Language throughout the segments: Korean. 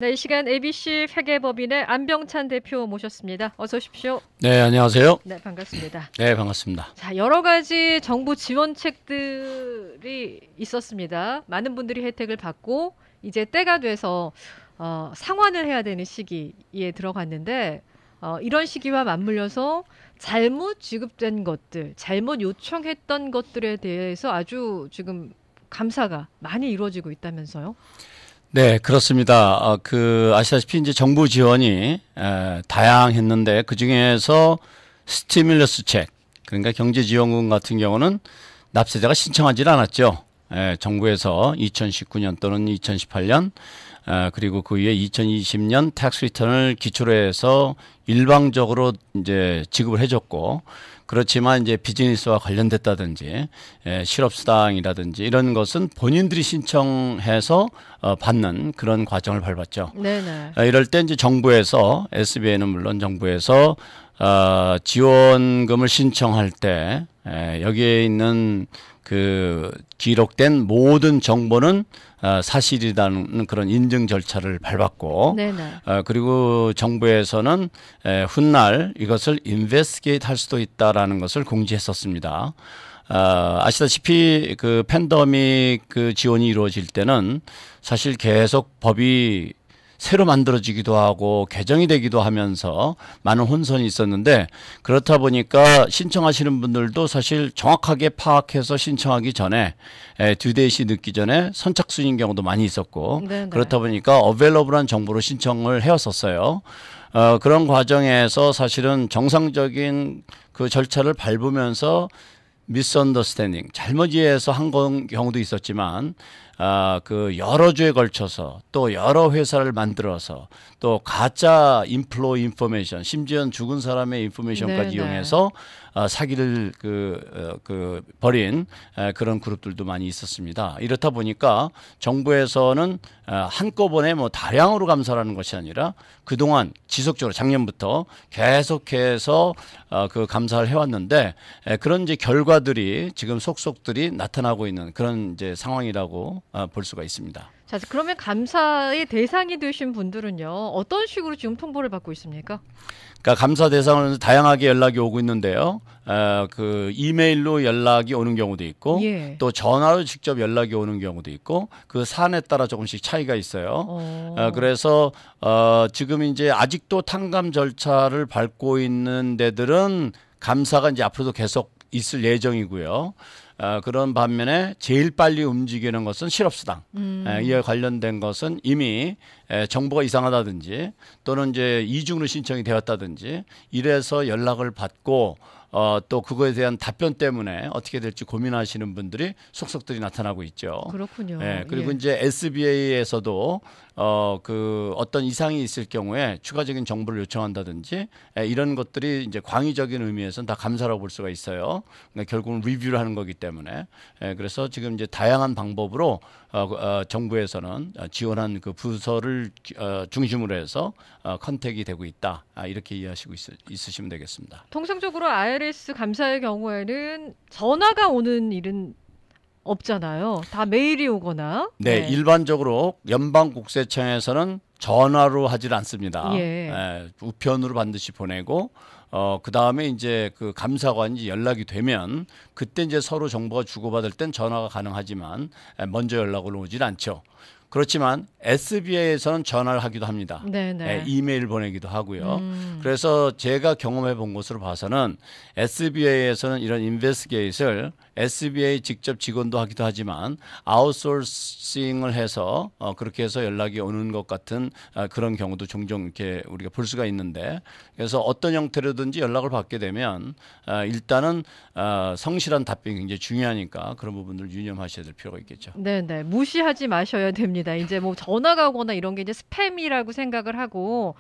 네, 이 시간 ABC 회계법인의 안병찬 대표 모셨습니다. 어서 오십시오. 네, 안녕하세요. 네, 반갑습니다. 네, 반갑습니다. 자, 여러 가지 정부 지원책들이 있었습니다. 많은 분들이 혜택을 받고 이제 때가 돼서 상환을 해야 되는 시기에 들어갔는데 이런 시기와 맞물려서 잘못 지급된 것들, 잘못 요청했던 것들에 대해서 아주 지금 감사가 많이 이루어지고 있다면서요? 네, 그렇습니다. 아시다시피 이제 정부 지원이 다양했는데 그 중에서 스티뮬러스 책, 그러니까 경제지원금 같은 경우는 납세자가 신청하지 않았죠. 정부에서 2019년 또는 2018년, 그리고 그 위에 2020년 텍스 리턴을 기초로 해서 일방적으로 이제 지급을 해줬고, 그렇지만 이제 비즈니스와 관련됐다든지 실업수당이라든지 이런 것은 본인들이 신청해서 받는 그런 과정을 밟았죠. 네네. 이럴 때 이제 정부에서 SBA는 물론 정부에서 지원금을 신청할 때 여기에 있는 그 기록된 모든 정보는 사실이라는 그런 인증 절차를 밟았고, 네네. 그리고 정부에서는 훗날 이것을 인베스티게이트 할 수도 있다라는 것을 공지했었습니다. 아시다시피 그 팬데믹 그 지원이 이루어질 때는 사실 계속 법이 새로 만들어지기도 하고 개정이 되기도 하면서 많은 혼선이 있었는데, 그렇다 보니까 신청하시는 분들도 사실 정확하게 파악해서 신청하기 전에 듀데이시 늦기 전에 선착순인 경우도 많이 있었고, 네네. 그렇다 보니까 어베일러블한 정보로 신청을 해왔었어요. 그런 과정에서 사실은 정상적인 그 절차를 밟으면서 미스언더스탠딩, 잘못 이해해서 한 경우도 있었지만, 그 여러 주에 걸쳐서 또 여러 회사를 만들어서 또 가짜 인플로이 인포메이션, 심지어는 죽은 사람의 인포메이션까지 네네. 이용해서 사기를 벌인 그런 그룹들도 많이 있었습니다. 이렇다 보니까 정부에서는 한꺼번에 뭐 다량으로 감사하는 것이 아니라 그동안 지속적으로 작년부터 계속해서 그 감사를 해왔는데, 그런 이제 결과들이 지금 속속들이 나타나고 있는 그런 이제 상황이라고 볼 수가 있습니다. 자, 그러면 감사의 대상이 되신 분들은요, 어떤 식으로 지금 통보를 받고 있습니까? 그러니까 감사 대상으로 다양하게 연락이 오고 있는데요. 그 이메일로 연락이 오는 경우도 있고, 예. 또 전화로 직접 연락이 오는 경우도 있고, 그 사안에 따라 조금씩 차이가 있어요. 그래서 지금 이제 아직도 탕감 절차를 밟고 있는 데들은 감사가 이제 앞으로도 계속 있을 예정이고요. 그런 반면에 제일 빨리 움직이는 것은 실업수당. 이에 관련된 것은 이미 정보가 이상하다든지 또는 이제 이중으로 신청이 되었다든지 이래서 연락을 받고 또 그거에 대한 답변 때문에 어떻게 될지 고민하시는 분들이 속속들이 나타나고 있죠. 그렇군요. 그리고 예. 이제 SBA에서도 그 어떤 이상이 있을 경우에 추가적인 정보를 요청한다든지 이런 것들이 이제 광의적인 의미에서는 다 감사라고 볼 수가 있어요. 그러니까 결국은 리뷰를 하는 거기 때문에 그래서 지금 이제 다양한 방법으로 정부에서는 지원한 그 부서를 중심으로 해서 컨택이 되고 있다. 이렇게 이해하시고 있으시면 되겠습니다. 통상적으로 IRS 감사의 경우에는 전화가 오는 일은 없잖아요. 다 메일이 오거나. 네, 일반적으로 연방국세청에서는 전화로 하질 않습니다. 예. 우편으로 반드시 보내고 그 다음에 이제 그 감사관이 연락이 되면 그때 이제 서로 정보가 주고받을 땐 전화가 가능하지만 먼저 연락을 오질 않죠. 그렇지만 SBA에서는 전화를 하기도 합니다. 네네. 이메일 보내기도 하고요. 그래서 제가 경험해 본 것으로 봐서는 SBA에서는 이런 인베스티게이트를 SBA 직접 직원도 하기도 하지만 아웃소싱을 해서 그렇게 해서 연락이 오는 것 같은 그런 경우도 종종 이렇게 우리가 볼 수가 있는데, 그래서 어떤 형태로든지 연락을 받게 되면 일단은 성실한 답변이 굉장히 중요하니까 그런 부분들을 유념하셔야 될 필요가 있겠죠. 네네. 무시하지 마셔야 됩니다. 이제 뭐 전화가 오거나 이런 게 이제 스팸이라고 생각을 하고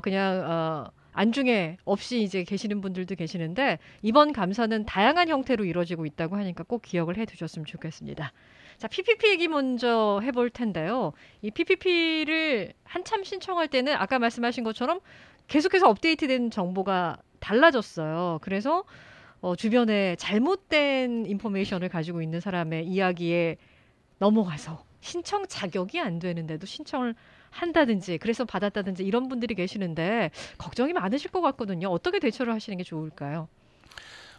그냥 안중에 없이 이제 계시는 분들도 계시는데, 이번 감사는 다양한 형태로 이루어지고 있다고 하니까 꼭 기억을 해 두셨으면 좋겠습니다. 자, PPP 얘기 먼저 해볼 텐데요. 이 PPP를 한참 신청할 때는 아까 말씀하신 것처럼 계속해서 업데이트된 정보가 달라졌어요. 그래서 주변에 잘못된 인포메이션을 가지고 있는 사람의 이야기에 넘어가서 신청 자격이 안 되는데도 신청을 한다든지 그래서 받았다든지 이런 분들이 계시는데 걱정이 많으실 것 같거든요. 어떻게 대처를 하시는 게 좋을까요?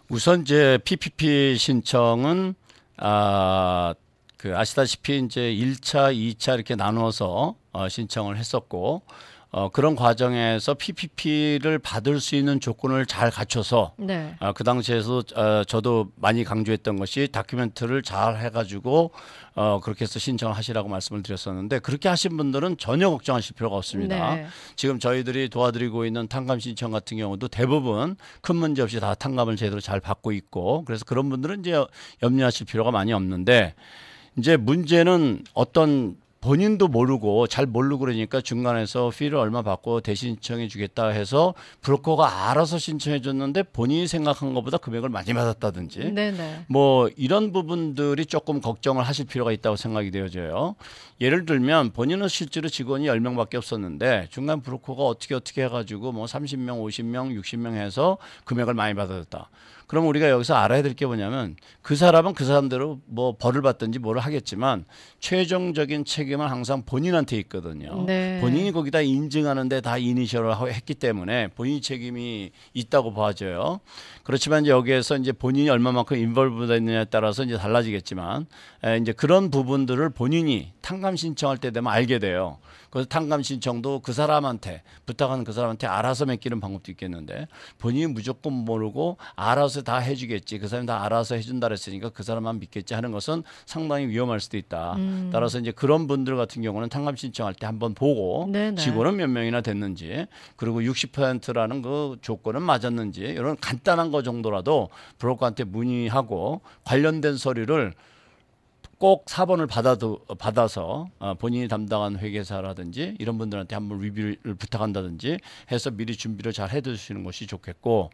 우선 이제 PPP 신청은 아시다시피 이제 1차, 2차 이렇게 나눠서 신청을 했었고 그런 과정에서 PPP를 받을 수 있는 조건을 잘 갖춰서 네. 그 당시에서 저도 많이 강조했던 것이 다큐멘트를 잘 해가지고 그렇게 해서 신청을 하시라고 말씀을 드렸었는데 그렇게 하신 분들은 전혀 걱정하실 필요가 없습니다. 네. 지금 저희들이 도와드리고 있는 탕감 신청 같은 경우도 대부분 큰 문제 없이 다 탕감을 제대로 잘 받고 있고 그래서 그런 분들은 이제 염려하실 필요가 많이 없는데 이제 문제는 어떤 본인도 모르고 잘 모르고 그러니까 중간에서 피를 얼마 받고 대신 신청해 주겠다 해서 브로커가 알아서 신청해 줬는데 본인이 생각한 것보다 금액을 많이 받았다든지 네네. 뭐 이런 부분들이 조금 걱정을 하실 필요가 있다고 생각이 되어져요. 예를 들면 본인은 실제로 직원이 10명밖에 없었는데 중간 브로커가 어떻게 해가지고 뭐 30명, 50명, 60명 해서 금액을 많이 받았다. 그럼 우리가 여기서 알아야 될 게 뭐냐면 그 사람은 그 사람대로 뭐 벌을 받든지 뭐를 하겠지만 최종적인 책임은 항상 본인한테 있거든요. 네. 본인이 거기다 인증하는데 다 이니셜을 했기 때문에 본인이 책임이 있다고 봐져요. 그렇지만 이제 여기에서 이제 본인이 얼마만큼 인벌브 됐느냐에 따라서 이제 달라지겠지만 이제 그런 부분들을 본인이 탕감 신청할 때 되면 알게 돼요. 그래서 탕감 신청도 그 사람한테 부탁하는 그 사람한테 알아서 맡기는 방법도 있겠는데 본인이 무조건 모르고 알아서 다 해주겠지 그 사람이 다 알아서 해준다 그랬으니까 그 사람만 믿겠지 하는 것은 상당히 위험할 수도 있다. 따라서 이제 그런 분들 같은 경우는 탕감 신청할 때 한번 보고 네네. 직원은 몇 명이나 됐는지 그리고 60%라는 그 조건은 맞았는지 이런 간단한 거 정도라도 브로커한테 문의하고 관련된 서류를 꼭 사본을 받아서 본인이 담당한 회계사라든지 이런 분들한테 한번 리뷰를 부탁한다든지 해서 미리 준비를 잘 해두시는 것이 좋겠고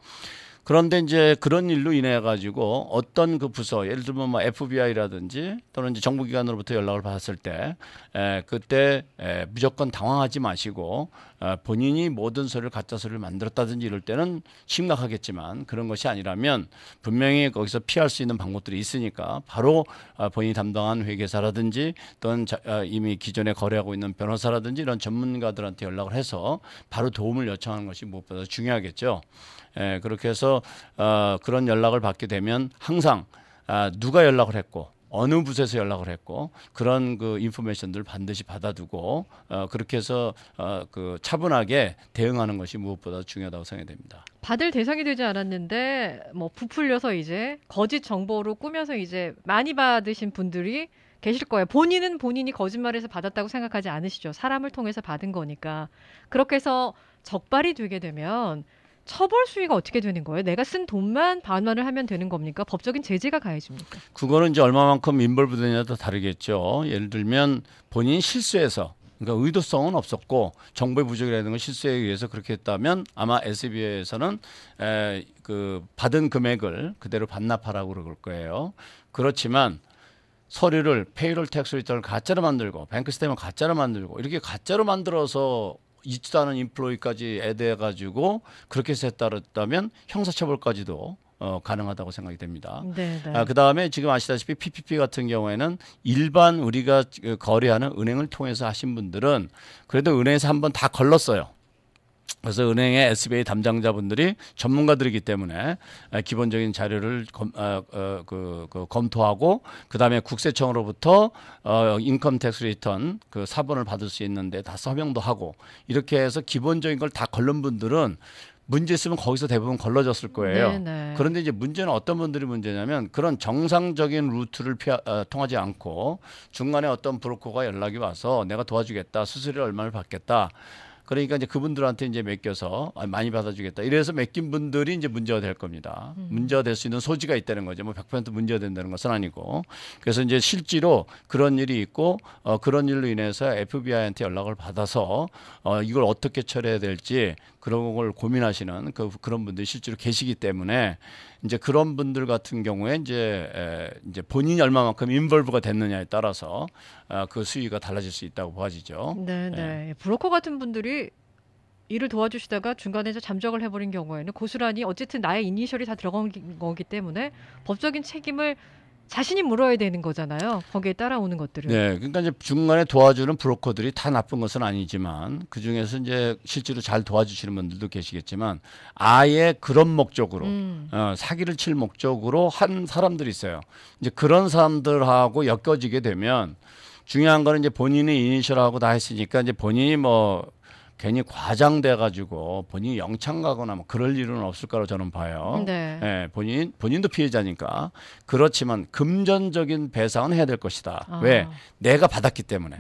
그런데 이제 그런 일로 인해 가지고 어떤 그 부서 예를 들면 뭐 FBI라든지 또는 이제 정부기관으로부터 연락을 받았을 때 그때 무조건 당황하지 마시고 본인이 모든 서류를 가짜 서류를 만들었다든지 이럴 때는 심각하겠지만 그런 것이 아니라면 분명히 거기서 피할 수 있는 방법들이 있으니까 바로 본인이 담당한 회계사라든지 또는 이미 기존에 거래하고 있는 변호사라든지 이런 전문가들한테 연락을 해서 바로 도움을 요청하는 것이 무엇보다 중요하겠죠. 그렇게 해서 그런 연락을 받게 되면 항상 누가 연락을 했고 어느 부서에서 연락을 했고 그런 그 인포메이션들을 반드시 받아두고 그렇게 해서 그 차분하게 대응하는 것이 무엇보다 중요하다고 생각이 됩니다. 받을 대상이 되지 않았는데 뭐 부풀려서 이제 거짓 정보로 꾸며서 이제 많이 받으신 분들이 계실 거예요. 본인은 본인이 거짓말해서 받았다고 생각하지 않으시죠. 사람을 통해서 받은 거니까. 그렇게 해서 적발이 되게 되면 처벌 수위가 어떻게 되는 거예요? 내가 쓴 돈만 반환을 하면 되는 겁니까? 법적인 제재가 가해집니까? 그거는 이제 얼마만큼 인벌브 되냐에 따라 다르겠죠. 예를 들면 본인이 실수해서 그러니까 의도성은 없었고 정보의 부족이라는 건 실수에 의해서 그렇게 했다면 아마 SBA에서는 그 받은 금액을 그대로 반납하라고 그럴 거예요. 그렇지만 서류를 페이롤 텍스 리턴을 가짜로 만들고 뱅크 스테이트먼트 가짜로 만들고 이렇게 가짜로 만들어서 있지도 않은 인플로이까지 애대해가지고 그렇게 해서 했다면 형사처벌까지도 가능하다고 생각이 됩니다. 그 다음에 지금 아시다시피 PPP 같은 경우에는 일반 우리가 거래하는 은행을 통해서 하신 분들은 그래도 은행에서 한번 다 걸렀어요. 그래서 은행의 SBA 담당자분들이 전문가들이기 때문에 기본적인 자료를 검토하고 그다음에 국세청으로부터 인컴 텍스 리턴 그 사본을 받을 수 있는데 다 서명도 하고 이렇게 해서 기본적인 걸 다 걸른 분들은 문제 있으면 거기서 대부분 걸러졌을 거예요. 네네. 그런데 이제 문제는 어떤 분들이 문제냐면 그런 정상적인 루트를 통하지 않고 중간에 어떤 브로커가 연락이 와서 내가 도와주겠다, 수수료 얼마를 받겠다. 그러니까 이제 그분들한테 이제 맡겨서 많이 받아주겠다. 이래서 맡긴 분들이 이제 문제가 될 겁니다. 문제가 될 수 있는 소지가 있다는 거죠. 뭐 100% 문제가 된다는 것은 아니고. 그래서 이제 실제로 그런 일이 있고 그런 일로 인해서 FBI한테 연락을 받아서 이걸 어떻게 처리해야 될지 그런 걸 고민하시는 그런 분들이 실제로 계시기 때문에 이제 그런 분들 같은 경우에 이제 본인이 얼마만큼 인벌브가 됐느냐에 따라서 그 수위가 달라질 수 있다고 보아지죠. 네네. 브로커 같은 분들이 일을 도와주시다가 중간에 잠적을 해버린 경우에는 고스란히 어쨌든 나의 이니셜이 다 들어간 거기 때문에 법적인 책임을 자신이 물어야 되는 거잖아요. 거기에 따라오는 것들을. 네, 그러니까 이제 중간에 도와주는 브로커들이 다 나쁜 것은 아니지만 그 중에서 이제 실제로 잘 도와주시는 분들도 계시겠지만 아예 그런 목적으로 사기를 칠 목적으로 한 사람들이 있어요. 이제 그런 사람들하고 엮여지게 되면 중요한 거는 이제 본인이 이니셜하고 다 했으니까 이제 본인이 뭐 괜히 과장돼 가지고 본인이 영창 가거나 뭐 그럴 일은 없을 거라고 저는 봐요. 네. 예, 본인도 피해자니까. 그렇지만 금전적인 배상은 해야 될 것이다. 왜? 내가 받았기 때문에.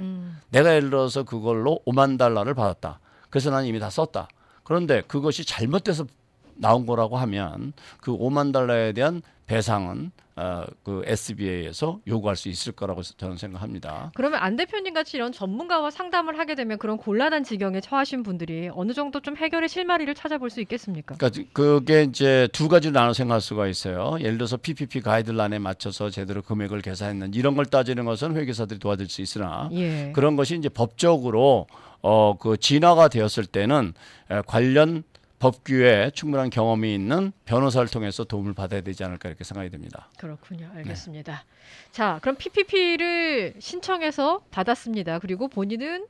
내가 예를 들어서 그걸로 5만 달러를 받았다. 그래서 난 이미 다 썼다. 그런데 그것이 잘못돼서 나온 거라고 하면 그 5만 달러에 대한 배상은 그 SBA에서 요구할 수 있을 거라고 저는 생각합니다. 그러면 안 대표님 같이 이런 전문가와 상담을 하게 되면 그런 곤란한 지경에 처하신 분들이 어느 정도 좀 해결의 실마리를 찾아볼 수 있겠습니까? 그러니까 그게 이제 두 가지로 나눠 생각할 수가 있어요. 예를 들어서 PPP 가이드라인에 맞춰서 제대로 금액을 계산했는지 이런 걸 따지는 것은 회계사들이 도와줄 수 있으나 예. 그런 것이 이제 법적으로 그 진화가 되었을 때는 관련 법규에 충분한 경험이 있는 변호사를 통해서 도움을 받아야 되지 않을까 이렇게 생각이 됩니다. 그렇군요. 알겠습니다. 네. 자, 그럼 PPP를 신청해서 받았습니다. 그리고 본인은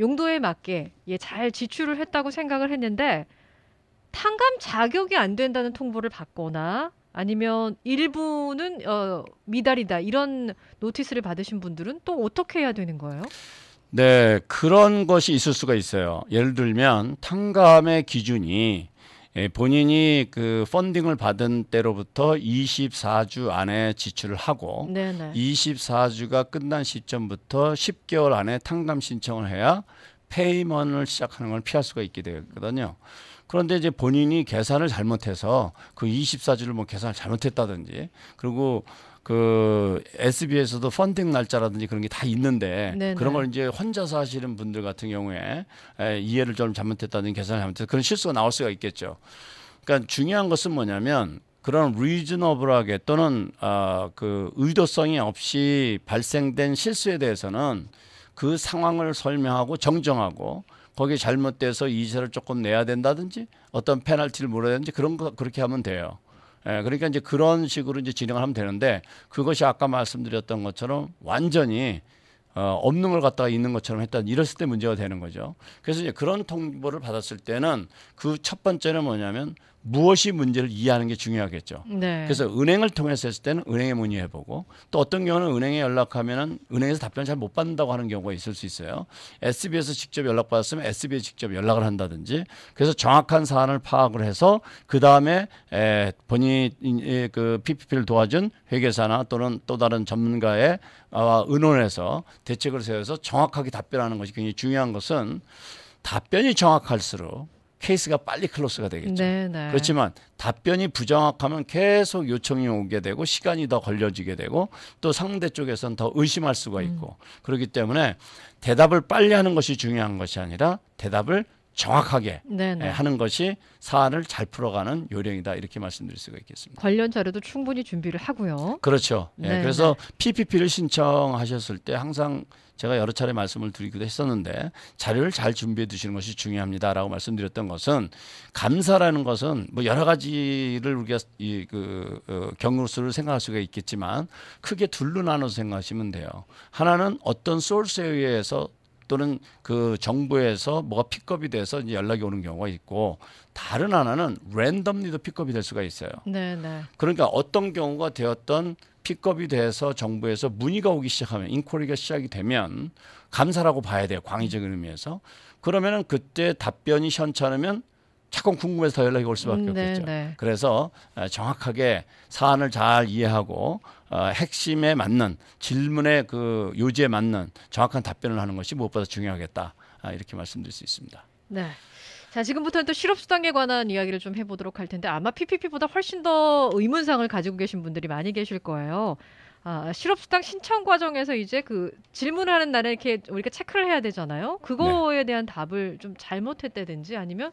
용도에 맞게 잘 지출을 했다고 생각을 했는데 탕감 자격이 안 된다는 통보를 받거나 아니면 일부는 미달이다 이런 노티스를 받으신 분들은 또 어떻게 해야 되는 거예요? 네, 그런 것이 있을 수가 있어요. 예를 들면 탕감의 기준이 본인이 그 펀딩을 받은 때로부터 24주 안에 지출을 하고 네네. 24주가 끝난 시점부터 10개월 안에 탕감 신청을 해야 페이먼을 시작하는 걸 피할 수가 있게 되거든요. 그런데 이제 본인이 계산을 잘못해서 그 24주를 뭐 계산을 잘못했다든지 그리고 그 SB에서도 펀딩 날짜라든지 그런 게 다 있는데 네네. 그런 걸 이제 혼자서 하시는 분들 같은 경우에 이해를 좀 잘못했다든지 계산을 잘못해서 그런 실수가 나올 수가 있겠죠. 그러니까 중요한 것은 뭐냐면 그런 리즈너블하게 또는 그 의도성이 없이 발생된 실수에 대해서는 그 상황을 설명하고 정정하고 거기에 잘못돼서 이자를 조금 내야 된다든지 어떤 페널티를 물어야 되는지 그런 거 그렇게 하면 돼요. 그러니까 이제 그런 식으로 이제 진행을 하면 되는데 그것이 아까 말씀드렸던 것처럼 완전히 없는 걸 갖다가 있는 것처럼 했다. 이랬을 때 문제가 되는 거죠. 그래서 이제 그런 통보를 받았을 때는 그 첫 번째는 뭐냐면 무엇이 문제를 이해하는 게 중요하겠죠. 네. 그래서 은행을 통해서 했을 때는 은행에 문의해보고 또 어떤 경우는 은행에 연락하면은 은행에서 답변을 잘 못 받는다고 하는 경우가 있을 수 있어요. SB에서 직접 연락받았으면 SB에 직접 연락을 한다든지 그래서 정확한 사안을 파악을 해서 그 다음에 본인이 그 PPP를 도와준 회계사나 또는 또 다른 전문가의 의논해서 대책을 세워서 정확하게 답변하는 것이 굉장히 중요한 것은 답변이 정확할수록 케이스가 빨리 클로스가 되겠죠. 네네. 그렇지만 답변이 부정확하면 계속 요청이 오게 되고 시간이 더 걸려지게 되고 또 상대 쪽에서는 더 의심할 수가 있고 그렇기 때문에 대답을 빨리 하는 것이 중요한 것이 아니라 대답을 정확하게 하는 것이 사안을 잘 풀어가는 요령이다 이렇게 말씀드릴 수가 있겠습니다. 관련 자료도 충분히 준비를 하고요. 그렇죠. 그래서 PPP를 신청하셨을 때 항상 제가 여러 차례 말씀을 드리기도 했었는데 자료를 잘 준비해 두시는 것이 중요합니다라고 말씀드렸던 것은 감사라는 것은 뭐 여러 가지를 우리가 경로수를 생각할 수가 있겠지만 크게 둘로 나눠서 생각하시면 돼요. 하나는 어떤 소스에 의해서 또는 그 정부에서 뭐가 픽업이 돼서 이제 연락이 오는 경우가 있고 다른 하나는 랜덤리도 픽업이 될 수가 있어요. 네네. 그러니까 어떤 경우가 되었던 픽업이 돼서 정부에서 문의가 오기 시작하면 인쿼리가 시작이 되면 감사라고 봐야 돼요. 광의적인 의미에서. 그러면은 그때 답변이 현찮으면 자꾸 궁금해서 더 연락이 올 수밖에 없겠죠. 그래서 정확하게 사안을 잘 이해하고 핵심에 맞는 질문의 그 요지에 맞는 정확한 답변을 하는 것이 무엇보다 중요하겠다. 이렇게 말씀드릴 수 있습니다. 네. 자, 지금부터는 또 실업수당에 관한 이야기를 좀 해보도록 할 텐데 아마 PPP보다 훨씬 더 의문상을 가지고 계신 분들이 많이 계실 거예요. 실업수당 신청 과정에서 이제 그 질문하는 날에 이렇게 우리가 체크를 해야 되잖아요. 그거에 대한 답을 좀 잘못했다든지 아니면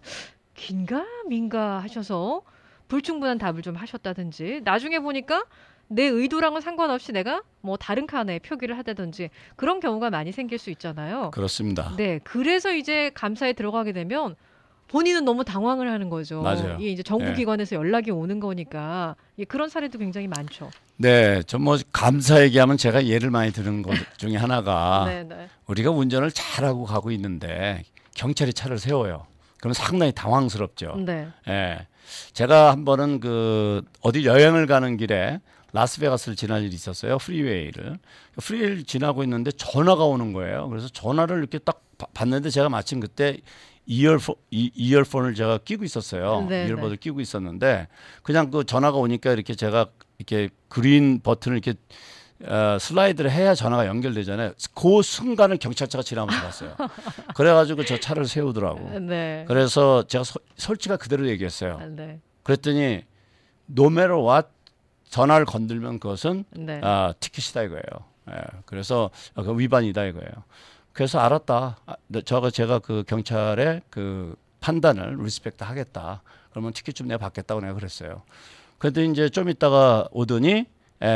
긴가 민가 하셔서 불충분한 답을 좀 하셨다든지 나중에 보니까 내 의도랑은 상관없이 내가 뭐 다른 칸에 표기를 하다든지 그런 경우가 많이 생길 수 있잖아요. 그렇습니다. 네, 그래서 이제 감사에 들어가게 되면 본인은 너무 당황을 하는 거죠. 맞아요. 이게 이제 정부기관에서 연락이 오는 거니까 그런 사례도 굉장히 많죠. 네, 좀 뭐 감사 얘기하면 제가 예를 많이 드는 것 중에 하나가 네네. 우리가 운전을 잘하고 가고 있는데 경찰이 차를 세워요. 그럼 상당히 당황스럽죠. 네. 예, 제가 한 번은 어디 여행을 가는 길에 라스베가스를 지날 일이 있었어요. 프리웨이를 지나고 있는데 전화가 오는 거예요. 그래서 전화를 이렇게 딱 받는데 제가 마침 그때 이어폰을 제가 끼고 있었어요. 이어폰을 끼고 있었는데 그냥 그 전화가 오니까 이렇게 제가 이렇게 그린 버튼을 이렇게 슬라이드를 해야 전화가 연결되잖아요. 그 순간을 경찰차가 지나면서 봤어요. 그래가지고 저 차를 세우더라고. 네. 그래서 제가 솔직히 그대로 얘기했어요. 네. 그랬더니 no matter what 전화를 건들면 그것은 네. 티켓이다 이거예요. 예, 그래서 그 위반이다 이거예요. 그래서 알았다. 제가 그 경찰의 그 판단을 리스펙트 하겠다. 그러면 티켓 좀 내가 받겠다고 내가 그랬어요. 그런데 이제 좀 있다가 오더니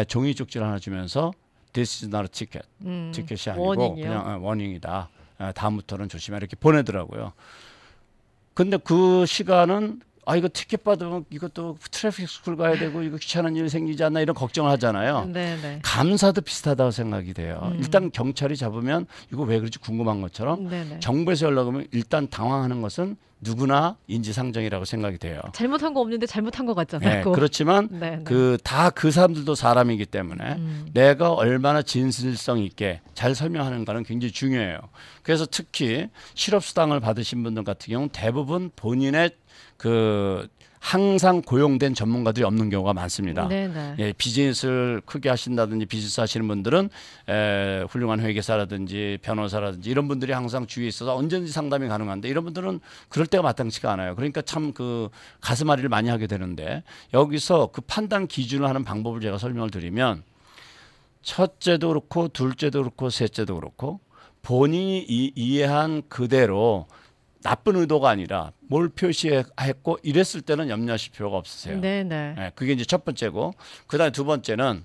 종이 쪽지를 하나 주면서 This is not a ticket. 티켓이 아니고 워닝이요? 그냥 워닝이다. 다음부터는 조심해 이렇게 보내더라고요. 근데 그 시간은 이거 티켓 받으면 이것도 트래픽 스쿨 가야 되고 이거 귀찮은 일 생기지 않나 이런 걱정을 하잖아요. 네네. 감사도 비슷하다고 생각이 돼요. 일단 경찰이 잡으면 이거 왜 그런지 궁금한 것처럼 네네. 정부에서 연락 오면 일단 당황하는 것은 누구나 인지상정이라고 생각이 돼요. 잘못한 거 없는데 잘못한 것 같잖아요. 네, 그렇지만 네네. 그 사람들도 사람이기 때문에 내가 얼마나 진실성 있게 잘 설명하는가는 굉장히 중요해요. 그래서 특히 실업수당을 받으신 분들 같은 경우는 대부분 본인의 항상 고용된 전문가들이 없는 경우가 많습니다. 네네. 예, 비즈니스를 크게 하신다든지 비즈니스 하시는 분들은 훌륭한 회계사라든지 변호사라든지 이런 분들이 항상 주위에 있어서 언제든지 상담이 가능한데 이런 분들은 그럴 때가 마땅치가 않아요. 그러니까 참 가슴앓이를 많이 하게 되는데 여기서 그 판단 기준을 하는 방법을 제가 설명을 드리면 첫째도 그렇고 둘째도 그렇고 셋째도 그렇고 본인이 이해한 그대로 나쁜 의도가 아니라 뭘 표시했고 이랬을 때는 염려하실 필요가 없으세요. 네네. 네, 그게 이제 첫 번째고 그다음에 두 번째는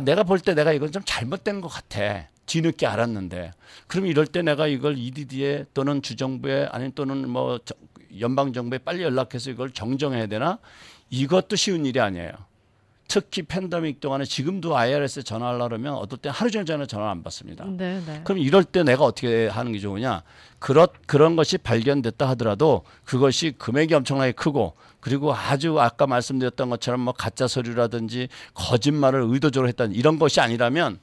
내가 볼 때 내가 이건 좀 잘못된 것 같아. 뒤늦게 알았는데 그럼 이럴 때 내가 이걸 EDD에 또는 주정부에 아니면 또는 뭐 연방정부에 빨리 연락해서 이걸 정정해야 되나? 이것도 쉬운 일이 아니에요. 특히 팬데믹 동안에 지금도 IRS에 전화하려고 그러면 어떨 때 하루 종일 전화를 안 받습니다. 네네. 그럼 이럴 때 내가 어떻게 하는 게 좋으냐? 그런 것이 발견됐다 하더라도 그것이 금액이 엄청나게 크고 그리고 아주 아까 말씀드렸던 것처럼 뭐 가짜 서류라든지 거짓말을 의도적으로 했다는 이런 것이 아니라면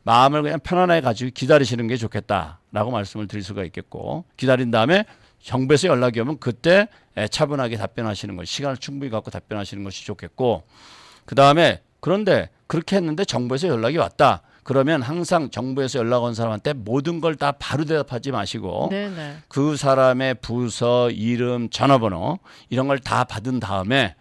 마음을 그냥 편안하게 가지고 기다리시는 게 좋겠다라고 말씀을 드릴 수가 있겠고 기다린 다음에 정부에서 연락이 오면 그때 차분하게 답변하시는 것, 시간을 충분히 갖고 답변하시는 것이 좋겠고 그다음에 그런데 그렇게 했는데 정부에서 연락이 왔다. 그러면 항상 정부에서 연락 온 사람한테 모든 걸 다 바로 대답하지 마시고 네네. 그 사람의 부서, 이름, 전화번호 이런 걸 다 받은 다음에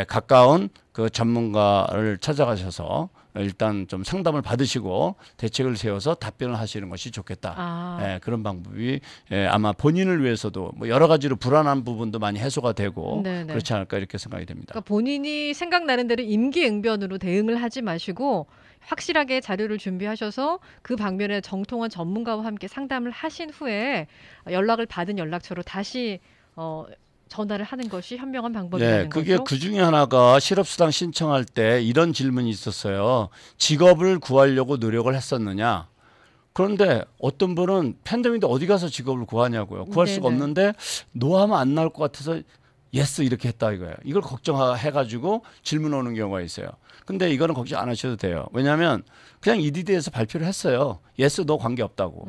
가까운 그 전문가를 찾아가셔서 일단 좀 상담을 받으시고 대책을 세워서 답변을 하시는 것이 좋겠다. 그런 방법이 아마 본인을 위해서도 뭐 여러 가지로 불안한 부분도 많이 해소가 되고 네네. 그렇지 않을까 이렇게 생각이 됩니다. 그러니까 본인이 생각나는 대로 임기응변으로 대응을 하지 마시고 확실하게 자료를 준비하셔서 그 방면에 정통한 전문가와 함께 상담을 하신 후에 연락을 받은 연락처로 다시 전화를 하는 것이 현명한 방법이라는 그게 거죠. 그 중에 하나가 실업수당 신청할 때 이런 질문이 있었어요. 직업을 구하려고 노력을 했었느냐. 그런데 어떤 분은 팬데믹인데 어디 가서 직업을 구하냐고요. 구할 수가 네네. 없는데 노하면 안 나올 것 같아서 예스 이렇게 했다 이거예요. 이걸 걱정해가지고 질문 오는 경우가 있어요. 근데 이거는 걱정 안 하셔도 돼요. 왜냐하면 그냥 EDD에서 발표를 했어요. 예스 너 관계없다고.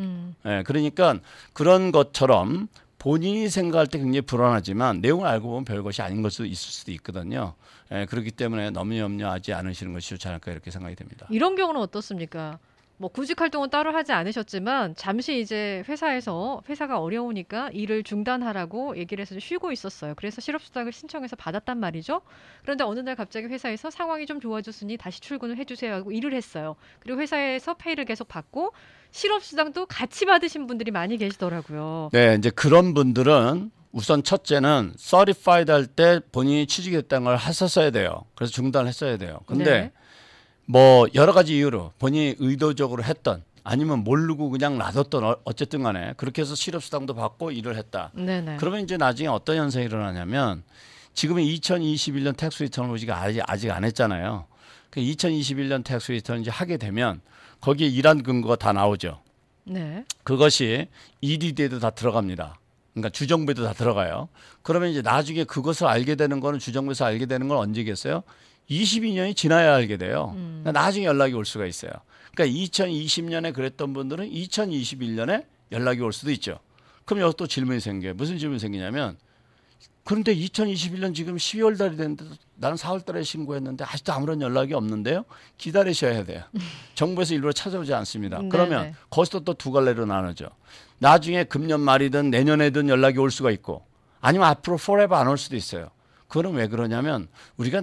그러니까 그런 것처럼 본인이 생각할 때 굉장히 불안하지만 내용을 알고 보면 별것이 아닌 것도 있을 수도 있거든요. 그렇기 때문에 너무 염려하지 않으시는 것이 좋지 않을까 이렇게 생각이 됩니다. 이런 경우는 어떻습니까? 뭐 구직 활동은 따로 하지 않으셨지만 잠시 이제 회사가 어려우니까 일을 중단하라고 얘기를 해서 쉬고 있었어요. 그래서 실업수당을 신청해서 받았단 말이죠. 그런데 어느 날 갑자기 회사에서 상황이 좀 좋아졌으니 다시 출근을 해주세요 하고 일을 했어요. 그리고 회사에서 페이를 계속 받고 실업수당도 같이 받으신 분들이 많이 계시더라고요. 네, 이제 그런 분들은 우선 첫째는 서티파이드 할 때 본인이 취직했다는 걸 했었어야 돼요. 그래서 중단을 했어야 돼요. 근데 네. 뭐 여러 가지 이유로 본인이 의도적으로 했던 아니면 모르고 그냥 놔뒀던 어쨌든 간에 그렇게 해서 실업수당도 받고 일을 했다. 네네. 그러면 이제 나중에 어떤 현상이 일어나냐면 지금은 2021년 텍스 리턴을 우리가 아직 안 했잖아요. 그 2021년 텍스 리턴을 이제 하게 되면 거기에 일한 근거가 다 나오죠. 네. 그것이 EDD에도 다 들어갑니다. 그러니까 주정부에도 다 들어가요. 그러면 이제 나중에 그것을 알게 되는 거는 주정부에서 알게 되는 건 언제겠어요? 22년이 지나야 알게 돼요. 그러니까 나중에 연락이 올 수가 있어요. 그러니까 2020년에 그랬던 분들은 2021년에 연락이 올 수도 있죠. 그럼 여기 또 질문이 생겨요. 무슨 질문이 생기냐면 그런데 2021년 지금 12월 달이 됐는데 나는 4월 달에 신고했는데 아직도 아무런 연락이 없는데요. 기다리셔야 돼요. 정부에서 일부러 찾아오지 않습니다. 그러면 거기서 또 두 갈래로 나누죠. 나중에 금년 말이든 내년에든 연락이 올 수가 있고 아니면 앞으로 forever 안 올 수도 있어요. 그건 왜 그러냐면 우리가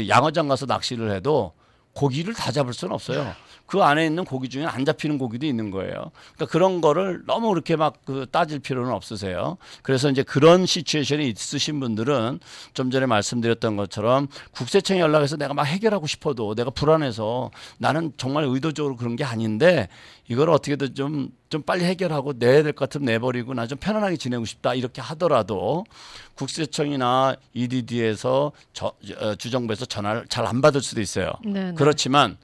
양어장 가서 낚시를 해도 고기를 다 잡을 수는 없어요. 그 안에 있는 고기 중에 안 잡히는 고기도 있는 거예요. 그러니까 그런 거를 너무 그렇게 막 따질 필요는 없으세요. 그래서 이제 그런 시츄에이션이 있으신 분들은 좀 전에 말씀드렸던 것처럼 국세청에 연락해서 내가 막 해결하고 싶어도 내가 불안해서 나는 정말 의도적으로 그런 게 아닌데 이걸 어떻게든 좀 빨리 해결하고 내야 될 것 같으면 내버리고 나 좀 편안하게 지내고 싶다 이렇게 하더라도 국세청이나 EDD에서 주정부에서 전화를 잘 안 받을 수도 있어요. 네네. 그렇지만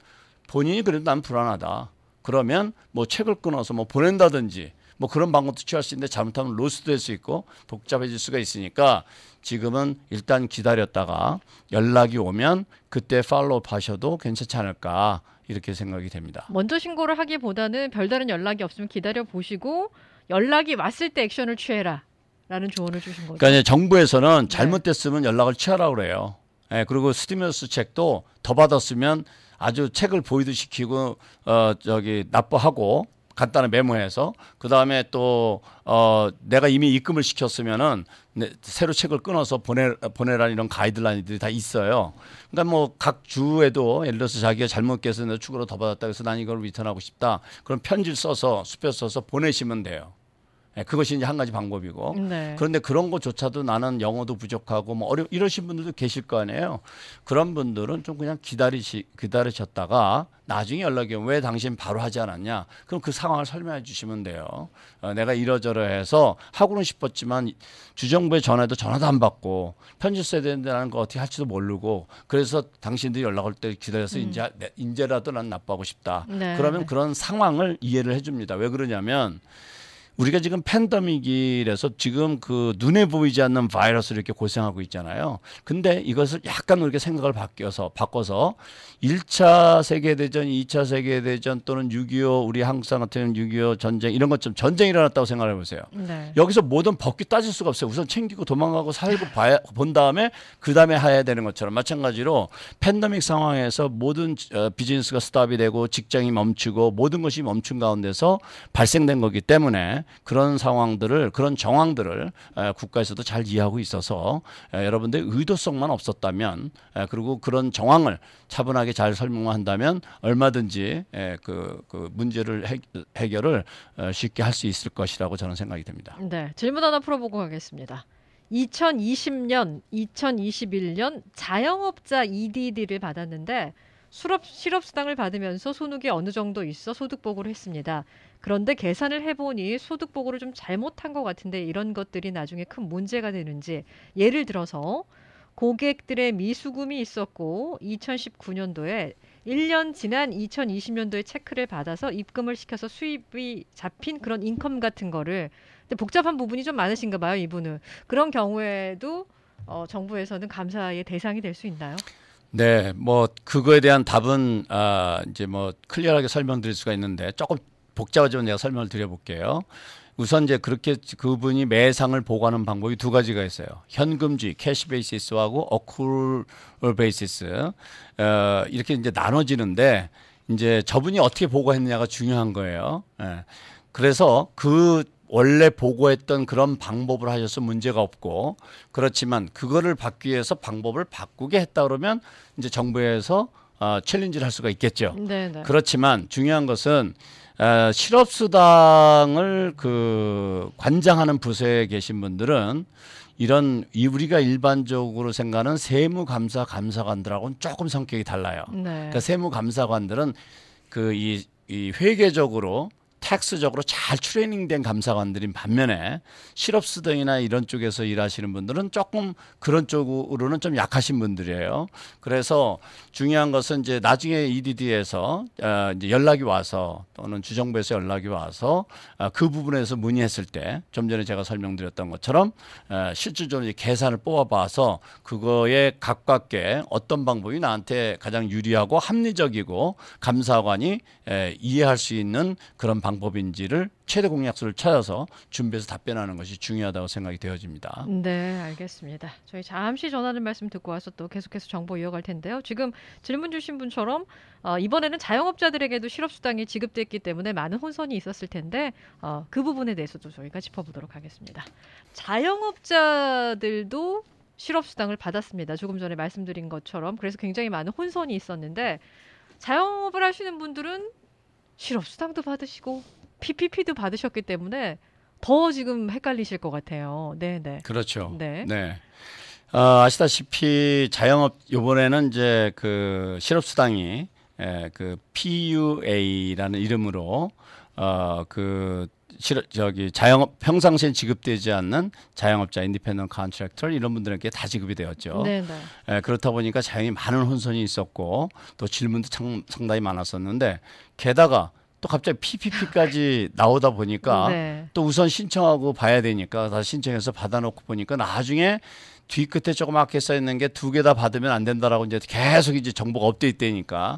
본인이 그래도 난 불안하다. 그러면 뭐 책을 끊어서 뭐 보낸다든지 뭐 그런 방법도 취할 수 있는데 잘못하면 로스도 될 수 있고 복잡해질 수가 있으니까 지금은 일단 기다렸다가 연락이 오면 그때 팔로우업 하셔도 괜찮지 않을까 이렇게 생각이 됩니다. 먼저 신고를 하기보다는 별다른 연락이 없으면 기다려 보시고 연락이 왔을 때 액션을 취해라 라는 조언을 주신 거죠. 그러니까 정부에서는 잘못됐으면 연락을 취하라고 그래요. 네, 그리고 스티뮬러스 책도 더 받았으면 아주 책을 보이듯 시키고 납부하고 간단한 메모해서 그다음에 또 내가 이미 입금을 시켰으면은 새로 책을 끊어서 보내라 이런 가이드라인들이 다 있어요. 그러니까 뭐 각 주에도 예를 들어서 자기가 잘못 깨서 추가로 더 받았다 그래서 난 이걸 리턴하고 싶다. 그럼 편지를 써서 수표 써서 보내시면 돼요. 네, 그것이 이제 한 가지 방법이고. 네. 그런데 그런 것조차도 나는 영어도 부족하고 뭐 이러신 분들도 계실 거 아니에요. 그런 분들은 좀 그냥 기다리셨다가 나중에 연락이 오면 왜 당신 바로 하지 않았냐? 그럼 그 상황을 설명해 주시면 돼요. 내가 이러저러해서 하고는 싶었지만 주정부에 전화도 안 받고 편지 써야 되는데 나는 거 어떻게 할지도 모르고 그래서 당신들이 연락 올 때 기다려서 인제라도 난 납부하고 싶다. 네. 그러면 그런 상황을 이해를 해줍니다. 왜 그러냐면 우리가 지금 팬데믹이라서 지금 그 눈에 보이지 않는 바이러스를 이렇게 고생하고 있잖아요. 근데 이것을 약간 우리가 생각을 바꿔서 1차 세계대전, 2차 세계대전 또는 6.25 우리 한국사 같은 6.25 전쟁 이런 것처럼 전쟁이 일어났다고 생각해 보세요. 네. 여기서 모든 법규 따질 수가 없어요. 우선 챙기고 도망가고 살고 본 다음에 그 다음에 해야 되는 것처럼 마찬가지로 팬데믹 상황에서 모든 비즈니스가 스탑이 되고 직장이 멈추고 모든 것이 멈춘 가운데서 발생된 거기 때문에 그런 상황들을 그런 정황들을 국가에서도 잘 이해하고 있어서 여러분들의 의도성만 없었다면 그리고 그런 정황을 차분하게 잘 설명한다면 얼마든지 그 문제를 해결을 쉽게 할 수 있을 것이라고 저는 생각이 됩니다. 네, 질문 하나 풀어보고 가겠습니다. 2020년, 2021년 자영업자 EDD를 받았는데 실업수당을 받으면서 손익이 어느 정도 있어 소득보고를 했습니다. 그런데 계산을 해보니 소득보고를 좀 잘못한 것 같은데 이런 것들이 나중에 큰 문제가 되는지 예를 들어서 고객들의 미수금이 있었고 2019년도에 1년 지난 2020년도에 체크를 받아서 입금을 시켜서 수입이 잡힌 그런 인컴 같은 거를 근데 복잡한 부분이 좀 많으신가 봐요, 이분은. 그런 경우에도 정부에서는 감사의 대상이 될 수 있나요? 네, 뭐 그거에 대한 답은 이제 뭐 클리어하게 설명드릴 수가 있는데 조금 복잡하지만 내가 설명을 드려볼게요. 우선 이제 그렇게 그분이 매상을 보고하는 방법이 두 가지가 있어요. 현금주의, 캐시 베이시스하고 어쿨 베이시스 이렇게 이제 나눠지는데 이제 저분이 어떻게 보고했느냐가 중요한 거예요. 예. 그래서 그 원래 보고했던 그런 방법을 하셔서 문제가 없고 그렇지만 그거를 받기 위해서 방법을 바꾸게 했다 그러면 이제 정부에서 챌린지를 할 수가 있겠죠. 네네. 그렇지만 중요한 것은 실업수당을 관장하는 부서에 계신 분들은 이런 우리가 일반적으로 생각하는 세무감사관들하고는 조금 성격이 달라요. 네. 그러니까 세무감사관들은 이 이 회계적으로 텍스적으로 잘 트레이닝된 감사관들인 반면에 실업수 등이나 이런 쪽에서 일하시는 분들은 조금 그런 쪽으로는 좀 약하신 분들이에요. 그래서 중요한 것은 이제 나중에 EDD에서 이제 연락이 와서 또는 주정부에서 연락이 와서 그 부분에서 문의했을 때 좀 전에 제가 설명드렸던 것처럼 실질적으로 계산을 뽑아봐서 그거에 가깝게 어떤 방법이 나한테 가장 유리하고 합리적이고 감사관이 이해할 수 있는 그런 방법인지를 최대 공약수를 찾아서 준비해서 답변하는 것이 중요하다고 생각이 되어집니다. 네, 알겠습니다. 저희 잠시 전하는 말씀 듣고 와서 또 계속해서 정보 이어갈 텐데요. 지금 질문 주신 분처럼 이번에는 자영업자들에게도 실업수당이 지급됐기 때문에 많은 혼선이 있었을 텐데 그 부분에 대해서도 저희가 짚어보도록 하겠습니다. 자영업자들도 실업수당을 받았습니다. 조금 전에 말씀드린 것처럼. 그래서 굉장히 많은 혼선이 있었는데 자영업을 하시는 분들은 실업수당도 받으시고 PPP도 받으셨기 때문에 더 지금 헷갈리실 것 같아요. 네, 네. 그렇죠. 네. 네. 아시다시피 자영업 요번에는 이제 그 실업수당이 그 PUA라는 이름으로 자영업 평상시에 지급되지 않는 자영업자, 인디펜던트 컨트랙터 이런 분들에게 다 지급이 되었죠. 네, 네. 그렇다 보니까 자영이 많은 혼선이 있었고 또 질문도 상당히 많았었는데 게다가 또 갑자기 PPP까지 나오다 보니까 네. 또 우선 신청하고 봐야 되니까 다 신청해서 받아놓고 보니까 나중에 뒤끝에 조그맣게 써 있는 게 두 개 다 받으면 안 된다라고 이제 계속 이제 정보가 업데이트되니까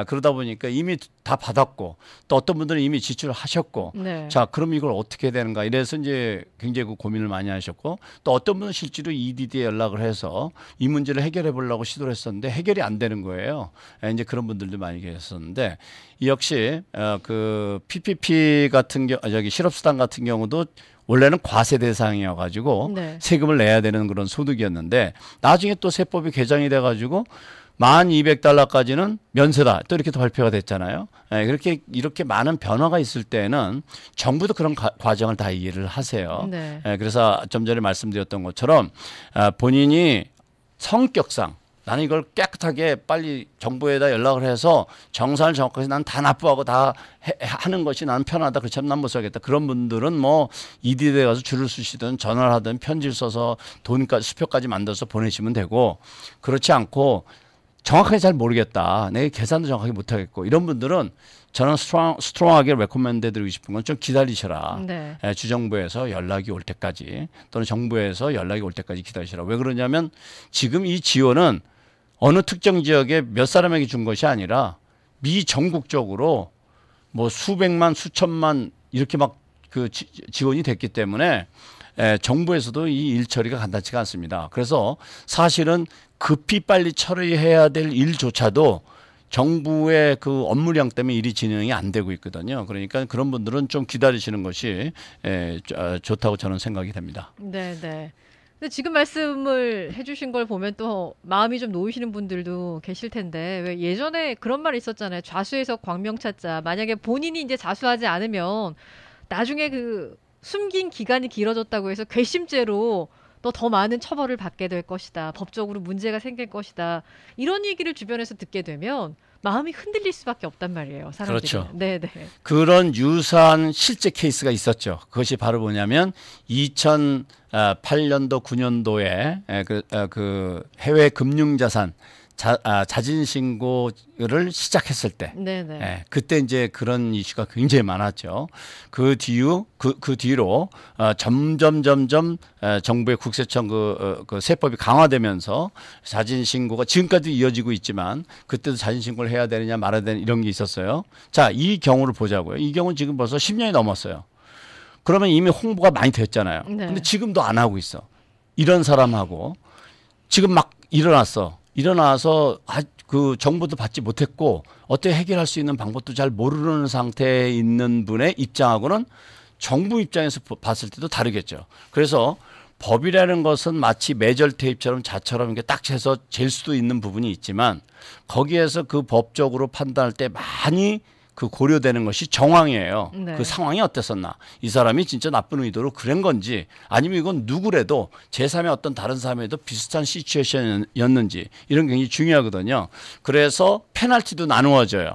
그러다 보니까 이미 다 받았고 또 어떤 분들은 이미 지출을 하셨고 네. 자 그럼 이걸 어떻게 해야 되는가 이래서 이제 굉장히 그 고민을 많이 하셨고 또 어떤 분은 실제로 EDD에 연락을 해서 이 문제를 해결해 보려고 시도를 했었는데 해결이 안 되는 거예요. 이제 그런 분들도 많이 계셨었는데 역시 그 PPP 같은 저기 실업수당 같은 경우도 원래는 과세 대상이어가지고 네. 세금을 내야 되는 그런 소득이었는데 나중에 또 세법이 개정이 돼가지고 $1200까지는 면세다 또 이렇게 또 발표가 됐잖아요. 이렇게 많은 변화가 있을 때는 정부도 그런 과정을 다 이해를 하세요. 네. 그래서 좀 전에 말씀드렸던 것처럼 본인이 성격상 나는 이걸 깨끗하게 빨리 정부에다 연락을 해서 정산을 정확하게 난 다 납부하고 다 하는 것이 나는 편하다. 그렇지 않으면 난 못 살겠다. 그런 분들은 뭐 EDD에 가서 줄을 서시든 전화를 하든 편지를 써서 돈까지 수표까지 만들어서 보내시면 되고 그렇지 않고 정확하게 잘 모르겠다. 내가 계산도 정확하게 못하겠고 이런 분들은 저는 스트롱하게 레코멘드 드리고 싶은 건 좀 기다리셔라. 네. 주정부에서 연락이 올 때까지 또는 정부에서 연락이 올 때까지 기다리셔라. 왜 그러냐면 지금 이 지원은 어느 특정 지역에 몇 사람에게 준 것이 아니라 미 전국적으로 뭐 수백만 수천만 이렇게 막 그 지원이 됐기 때문에 정부에서도 이 일 처리가 간단치가 않습니다. 그래서 사실은 급히 빨리 처리해야 될 일조차도 정부의 그 업무량 때문에 일이 진행이 안 되고 있거든요. 그러니까 그런 분들은 좀 기다리시는 것이 좋다고 저는 생각이 됩니다. 네, 네. 근데 지금 말씀을 해주신 걸 보면 또 마음이 좀 놓이시는 분들도 계실 텐데 왜 예전에 그런 말 있었잖아요. 좌수에서 광명 찾자. 만약에 본인이 이제 자수하지 않으면 나중에 그 숨긴 기간이 길어졌다고 해서 괘씸죄로 너 더 많은 처벌을 받게 될 것이다. 법적으로 문제가 생길 것이다. 이런 얘기를 주변에서 듣게 되면 마음이 흔들릴 수밖에 없단 말이에요. 사람들이. 그렇죠. 네, 네. 그런 유사한 실제 케이스가 있었죠. 그것이 바로 뭐냐면 2008년도 9년도에 그 해외 금융자산 자진 신고를 시작했을 때, 네네. 그때 이제 그런 이슈가 굉장히 많았죠. 그 뒤로 점점 정부의 국세청 그 세법이 강화되면서 자진 신고가 지금까지도 이어지고 있지만 그때도 자진 신고를 해야 되느냐 말아야 되느냐 이런 게 있었어요. 자, 이 경우를 보자고요. 이 경우는 지금 벌써 10년이 넘었어요. 그러면 이미 홍보가 많이 됐잖아요. 네. 근데 지금도 안 하고 있어. 이런 사람하고 지금 막 일어나서 그 정보도 받지 못했고 어떻게 해결할 수 있는 방법도 잘 모르는 상태에 있는 분의 입장하고는 정부 입장에서 봤을 때도 다르겠죠. 그래서 법이라는 것은 마치 매절 테이프처럼 자처럼 이렇게 딱 재서 잴 수도 있는 부분이 있지만 거기에서 그 법적으로 판단할 때 많이 그 고려되는 것이 정황이에요. 네. 그 상황이 어땠었나. 이 사람이 진짜 나쁜 의도로 그런 건지 아니면 이건 누구래도 제3의 어떤 다른 사람에도 비슷한 시츄에이션이었는지 이런 게 굉장히 중요하거든요. 그래서 페널티도 나누어져요.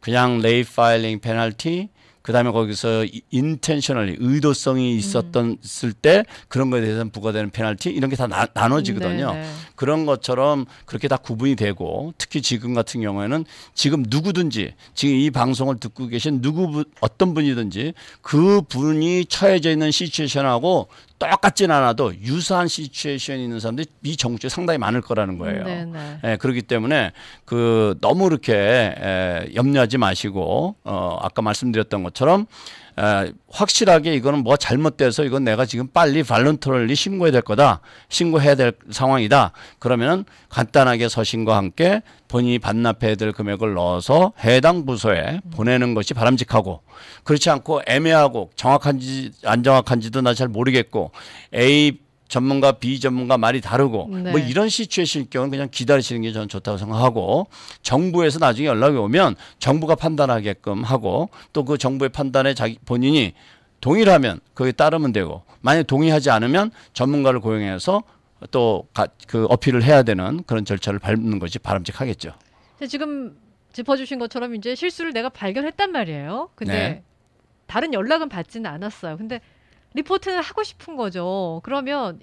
그냥 late filing 페널티, 그다음에 거기서 intentionally 의도성이 있었을 때 그런 거에 대해서는 부과되는 페널티 이런 게 다 나눠지거든요. 네네. 그런 것처럼 그렇게 다 구분이 되고 특히 지금 같은 경우에는 지금 누구든지 지금 이 방송을 듣고 계신 어떤 분이든지 그 분이 처해져 있는 시츄에이션하고 똑같진 않아도 유사한 시츄에이션이 있는 사람들이 이 정부에 상당히 많을 거라는 거예요. 예, 그렇기 때문에 너무 이렇게 염려하지 마시고 아까 말씀드렸던 것처럼 확실하게 이거는 뭐 잘못돼서 이건 내가 지금 빨리 발런터럴리 신고해야 될 거다. 신고해야 될 상황이다. 그러면 간단하게 서신과 함께 본인이 반납해야 될 금액을 넣어서 해당 부서에 보내는 것이 바람직하고 그렇지 않고 애매하고 정확한지 안 정확한지도 나 잘 모르겠고 A 전문가 B 전문가 말이 다르고 뭐 이런 시츄에이션일 경우는 그냥 기다리시는 게 저는 좋다고 생각하고 정부에서 나중에 연락이 오면 정부가 판단하게끔 하고 또 그 정부의 판단에 본인이 동의를 하면 거기에 따르면 되고 만약에 동의하지 않으면 전문가를 고용해서 또 그 어필을 해야 되는 그런 절차를 밟는 것이 바람직하겠죠. 지금 짚어주신 것처럼 이제 실수를 내가 발견했단 말이에요. 근데 네. 다른 연락은 받지는 않았어요. 근데 리포트는 하고 싶은 거죠. 그러면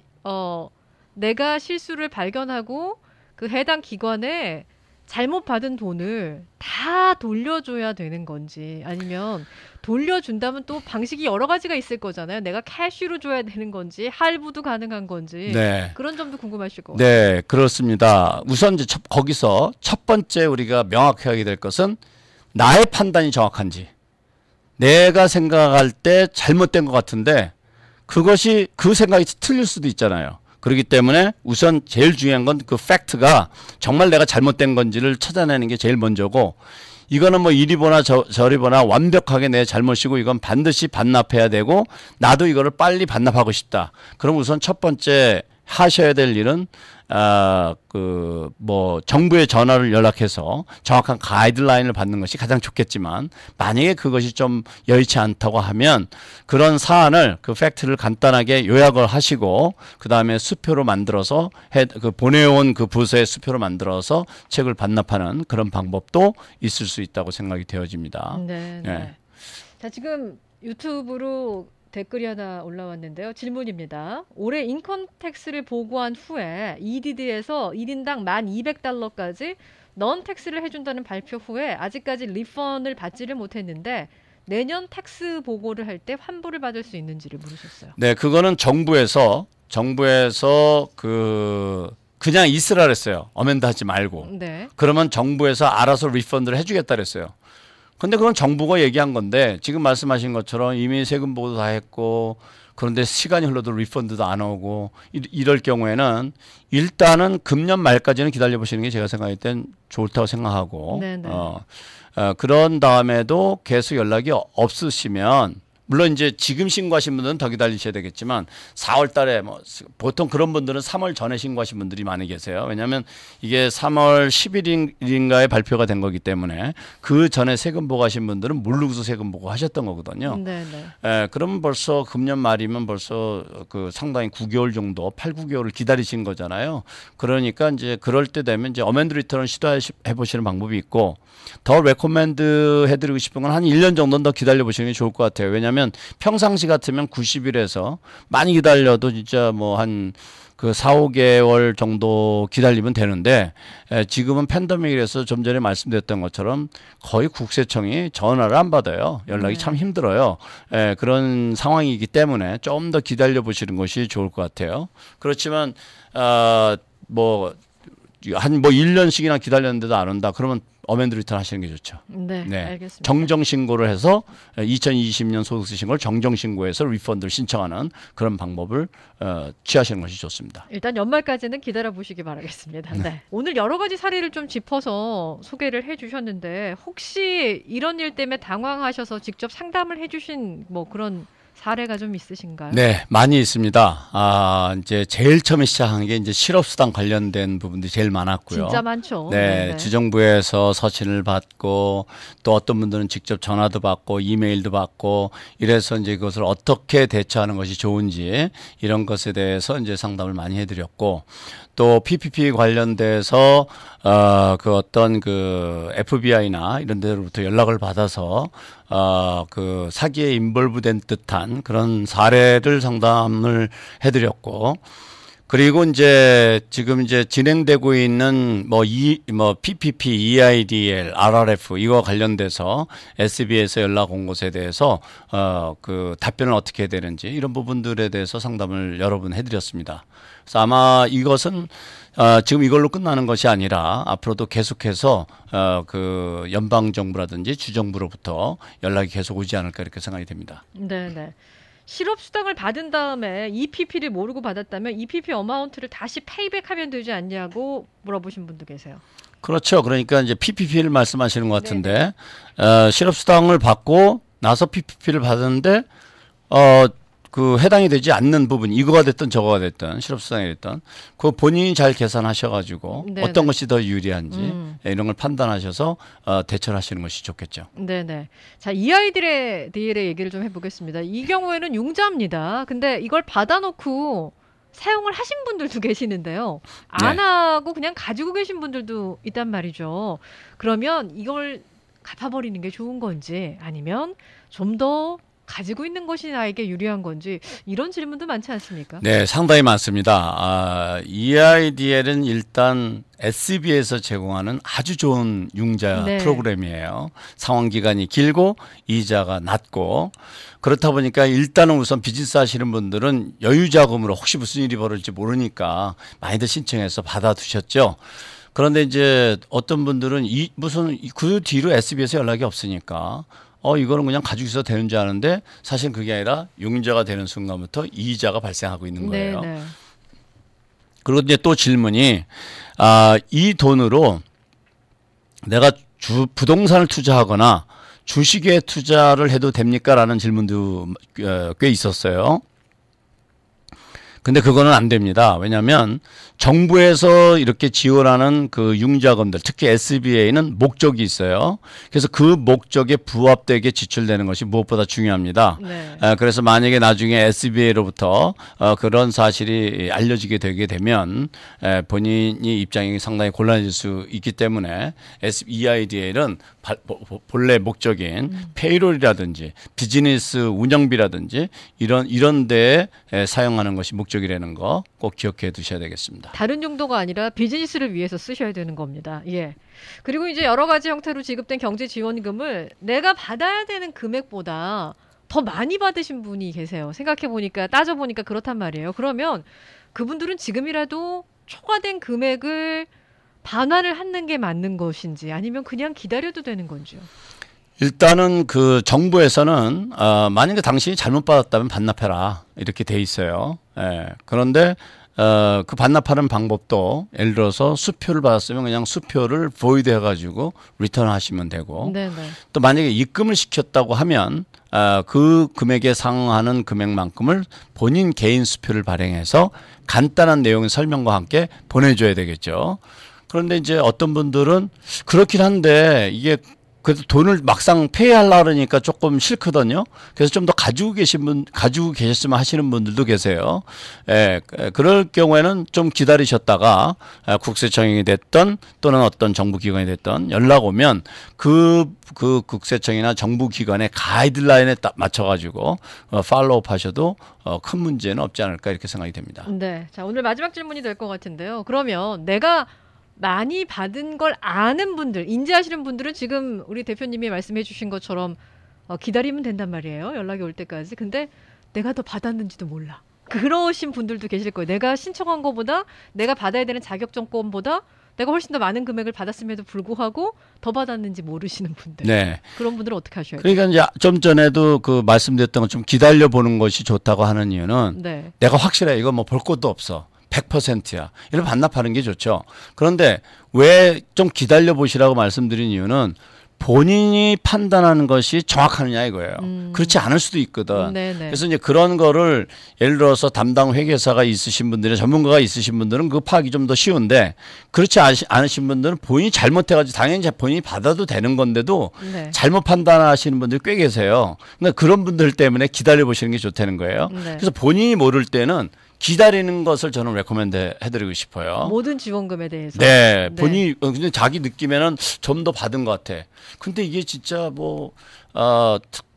내가 실수를 발견하고 그 해당 기관에 잘못 받은 돈을 다 돌려줘야 되는 건지 아니면 돌려준다면 또 방식이 여러 가지가 있을 거잖아요. 내가 캐시로 줘야 되는 건지 할부도 가능한 건지 네. 그런 점도 궁금하실 것 같아요. 네, 그렇습니다. 우선 이제 거기서 첫 번째 우리가 명확하게 될 것은 나의 판단이 정확한지 내가 생각할 때 잘못된 것 같은데 그것이 그 생각이 틀릴 수도 있잖아요. 그렇기 때문에 우선 제일 중요한 건 그 팩트가 정말 내가 잘못된 건지를 찾아내는 게 제일 먼저고 이거는 뭐 이리 보나 저리 보나 완벽하게 내 잘못이고 이건 반드시 반납해야 되고 나도 이거를 빨리 반납하고 싶다. 그럼 우선 첫 번째 하셔야 될 일은 정부에 전화를 연락해서 정확한 가이드라인을 받는 것이 가장 좋겠지만 만약에 그것이 좀 여의치 않다고 하면 그런 사안을 그 팩트를 간단하게 요약을 하시고 그 다음에 수표로 만들어서 보내온 그 부서의 수표로 만들어서 책을 반납하는 그런 방법도 있을 수 있다고 생각이 되어집니다. 네. 네. 자, 지금 유튜브로 댓글이 하나 올라왔는데요. 질문입니다. 올해 인컴 텍스를 보고한 후에 EDD에서 1인당 1,200달러까지 넌 텍스를 해준다는 발표 후에 아직까지 리펀을 받지를 못했는데 내년 텍스 보고를 할 때 환불을 받을 수 있는지를 물으셨어요. 네, 그거는 정부에서 그냥 있으라 그랬어요. 어멘드 하지 말고. 네. 그러면 정부에서 알아서 리펀드를 해주겠다 그랬어요. 근데 그건 정부가 얘기한 건데 지금 말씀하신 것처럼 이미 세금 보고도 다 했고 그런데 시간이 흘러도 리펀드도 안 오고 이럴 경우에는 일단은 금년 말까지는 기다려 보시는 게 제가 생각할 땐 좋다고 생각하고 그런 다음에도 계속 연락이 없으시면 물론 이제 지금 신고하신 분들은 더 기다리셔야 되겠지만 4월 달에 보통 그런 분들은 3월 전에 신고하신 분들이 많이 계세요. 왜냐하면 이게 3월 10일인가에 발표가 된 거기 때문에 그 전에 세금 보고하신 분들은 모르고서 세금 보고하셨던 거거든요. 그러면 벌써 금년 말이면 벌써 그 상당히 9개월 정도 8, 9개월을 기다리신 거잖아요. 그러니까 이제 그럴 때 되면 이제 어멘드 리턴을 시도해 보시는 방법이 있고 더 레코멘드 해드리고 싶은 건 한 1년 정도는 더 기다려 보시는 게 좋을 것 같아요. 왜냐하면 평상시 같으면 90일에서 많이 기다려도 진짜 뭐 한 그 4, 5개월 정도 기다리면 되는데 지금은 팬데믹이라서 좀 전에 말씀드렸던 것처럼 거의 국세청이 전화를 안 받아요. 연락이 참 힘들어요. 그런 상황이기 때문에 좀 더 기다려 보시는 것이 좋을 것 같아요. 그렇지만 한 1년씩이나 기다렸는데도 안 온다. 그러면 어멘드 리턴 하시는 게 좋죠. 네, 알겠습니다. 정정 신고를 해서 2020년 소득세 신고를 정정 신고해서 리펀드를 신청하는 그런 방법을 취하시는 것이 좋습니다. 일단 연말까지는 기다려 보시기 바라겠습니다. 네. 오늘 여러 가지 사례를 좀 짚어서 소개를 해주셨는데 혹시 이런 일 때문에 당황하셔서 직접 상담을 해주신 뭐 그런 사례가 좀 있으신가요? 네, 많이 있습니다. 이제 제일 처음에 시작한 게 이제 실업수당 관련된 부분들이 제일 많았고요. 진짜 많죠. 네, 네네. 주정부에서 서신을 받고 또 어떤 분들은 직접 전화도 받고 이메일도 받고 이래서 이제 그것을 어떻게 대처하는 것이 좋은지 이런 것에 대해서 이제 상담을 많이 해드렸고 또 PPP 관련돼서 그 어떤 그 FBI나 이런 데로부터 연락을 받아서 그 사기에 인볼브된 듯한 그런 사례를 상담을 해드렸고 그리고 이제 지금 이제 진행되고 있는 뭐 PPP, EIDL, RRF 이거 관련돼서 SB에서 연락 온 것에 대해서 그 답변을 어떻게 해야 되는지 이런 부분들에 대해서 상담을 여러 번 해드렸습니다. 그래서 아마 이것은 지금 이걸로 끝나는 것이 아니라 앞으로도 계속해서 그 연방 정부라든지 주정부로부터 연락이 계속 오지 않을까 이렇게 생각이 됩니다. 네네. 실업수당을 받은 다음에 EPP를 모르고 받았다면 EPP 어마운트를 다시 페이백하면 되지 않냐고 물어보신 분도 계세요. 그렇죠. 그러니까 이제 PPP를 말씀하시는 것 같은데 실업수당을 받고 나서 PPP를 받았는데 그 해당이 되지 않는 부분 이거가 됐든 저거가 됐든 실업수당이 됐든 그 본인이 잘 계산하셔가지고 네네. 어떤 것이 더 유리한지 이런 걸 판단하셔서 대처를 하시는 것이 좋겠죠. 네네. 자, EIDL의 얘기를 좀 해보겠습니다. 이 경우에는 융자입니다. 근데 이걸 받아놓고 사용을 하신 분들도 계시는데요. 안 하고 그냥 가지고 계신 분들도 있단 말이죠. 그러면 이걸 갚아버리는 게 좋은 건지 아니면 좀 더 가지고 있는 것이 나에게 유리한 건지 이런 질문도 많지 않습니까? 네, 상당히 많습니다. EIDL은 일단 SB에서 제공하는 아주 좋은 융자 프로그램이에요. 상환 기간이 길고 이자가 낮고 그렇다 보니까 일단은 우선 비즈니스 하시는 분들은 여유 자금으로 혹시 무슨 일이 벌어질지 모르니까 많이들 신청해서 받아두셨죠. 그런데 이제 어떤 분들은 무슨 그 뒤로 SB에서 연락이 없으니까 이거는 그냥 가지고 있어도 되는 줄 아는데 사실 그게 아니라 융자가 되는 순간부터 이자가 발생하고 있는 거예요. 네네. 그리고 이제 또 질문이 이 돈으로 내가 부동산을 투자하거나 주식에 투자를 해도 됩니까? 라는 질문도 꽤 있었어요. 근데 그거는 안 됩니다. 왜냐하면 정부에서 이렇게 지원하는 그 융자금들, 특히 SBA는 목적이 있어요. 그래서 그 목적에 부합되게 지출되는 것이 무엇보다 중요합니다. 네. 그래서 만약에 나중에 SBA로부터 그런 사실이 알려지게 되게 되면 본인이 입장이 상당히 곤란해질 수 있기 때문에 EIDL은 본래 목적인 페이롤이라든지 비즈니스 운영비라든지 이런 데에 사용하는 것이 목적이라는 거 꼭 기억해 두셔야 되겠습니다. 다른 용도가 아니라 비즈니스를 위해서 쓰셔야 되는 겁니다. 예. 그리고 이제 여러 가지 형태로 지급된 경제 지원금을 내가 받아야 되는 금액보다 더 많이 받으신 분이 계세요. 생각해 보니까 따져 보니까 그렇단 말이에요. 그러면 그분들은 지금이라도 초과된 금액을 반환을 하는 게 맞는 것인지 아니면 그냥 기다려도 되는 건지요? 일단은 그 정부에서는 만약에 당신이 잘못 받았다면 반납해라 이렇게 돼 있어요. 그런데 그 반납하는 방법도 예를 들어서 수표를 받았으면 그냥 수표를 void 해가지고 리턴하시면 되고 네네. 또 만약에 입금을 시켰다고 하면 그 금액에 상응하는 금액만큼을 본인 개인 수표를 발행해서 간단한 내용의 설명과 함께 보내줘야 되겠죠. 그런데 이제 어떤 분들은 그렇긴 한데 이게 그래도 돈을 막상 페이하려고 그러니까 조금 싫거든요. 그래서 좀 더 가지고 계셨으면 하시는 분들도 계세요. 그럴 경우에는 좀 기다리셨다가 국세청이 됐던 또는 어떤 정부기관이 됐던 연락 오면 그 국세청이나 정부기관의 가이드라인에 딱 맞춰가지고 팔로우업 하셔도 큰 문제는 없지 않을까 이렇게 생각이 됩니다. 네. 자, 오늘 마지막 질문이 될 것 같은데요. 그러면 내가 많이 받은 걸 아는 분들, 인지하시는 분들은 지금 우리 대표님이 말씀해 주신 것처럼 기다리면 된단 말이에요. 연락이 올 때까지. 근데 내가 더 받았는지도 몰라. 그러신 분들도 계실 거예요. 내가 신청한 것보다 내가 받아야 되는 자격증권보다 내가 훨씬 더 많은 금액을 받았음에도 불구하고 더 받았는지 모르시는 분들. 네. 그런 분들은 어떻게 하셔야 돼요? 그러니까 이제 좀 전에도 그 말씀드렸던 것 좀 기다려 보는 것이 좋다고 하는 이유는 내가 확실해. 이거 뭐 볼 것도 없어. 100%야. 이런 반납하는 게 좋죠. 그런데 왜 좀 기다려 보시라고 말씀드린 이유는 본인이 판단하는 것이 정확하느냐 이거예요. 그렇지 않을 수도 있거든. 네네. 그래서 이제 그런 거를 예를 들어서 담당 회계사가 있으신 분들이 전문가가 있으신 분들은 그 파악이 좀 더 쉬운데 그렇지 않으신 분들은 본인이 잘못해가지고 당연히 본인이 받아도 되는 건데도 네. 잘못 판단하시는 분들이 꽤 계세요. 그러니까 그런 분들 때문에 기다려 보시는 게 좋다는 거예요. 네. 그래서 본인이 모를 때는 기다리는 것을 저는 레코멘드 해드리고 싶어요. 모든 지원금에 대해서. 네, 네. 본인이 근데 자기 느낌에는 좀 더 받은 것 같아. 근데 이게 진짜 뭐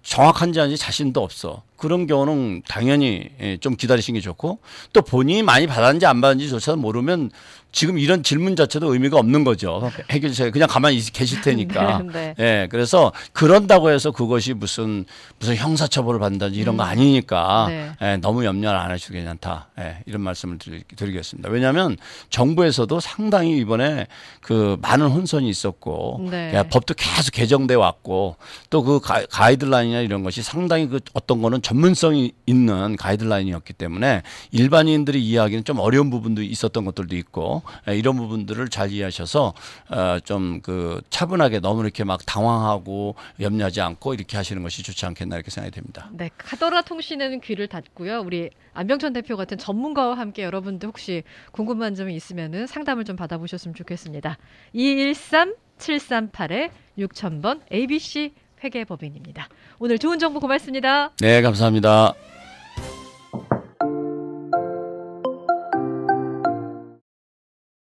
정확한지 아닌지 자신도 없어. 그런 경우는 당연히 좀 기다리시는 게 좋고 또 본인이 많이 받았는지 안 받았는지조차 모르면 지금 이런 질문 자체도 의미가 없는 거죠. 해결사가 그냥 가만히 계실 테니까. 네. 예, 그래서 그런다고 해서 그것이 무슨 형사처벌을 받는다든지 이런 거 아니니까 네. 예, 너무 염려를 안 하셔도 괜찮다. 예, 이런 말씀을 드리겠습니다. 왜냐하면 정부에서도 상당히 이번에 그 많은 혼선이 있었고 네. 법도 계속 개정돼 왔고 또 그 가이드라인이나 이런 것이 상당히 그 어떤 거는 전문성이 있는 가이드라인이었기 때문에 일반인들이 이해하기는 좀 어려운 부분도 있었던 것들도 있고 이런 부분들을 잘 이해하셔서 좀 그 차분하게 너무 이렇게 막 당황하고 염려하지 않고 이렇게 하시는 것이 좋지 않겠나 이렇게 생각이 됩니다. 네, 카더라 통신에는 귀를 닫고요. 우리 안병천 대표 같은 전문가와 함께 여러분들 혹시 궁금한 점이 있으면은 상담을 좀 받아보셨으면 좋겠습니다. 213-738-6000번 ABC 회계법인입니다. 오늘 좋은 정보 고맙습니다. 네, 감사합니다.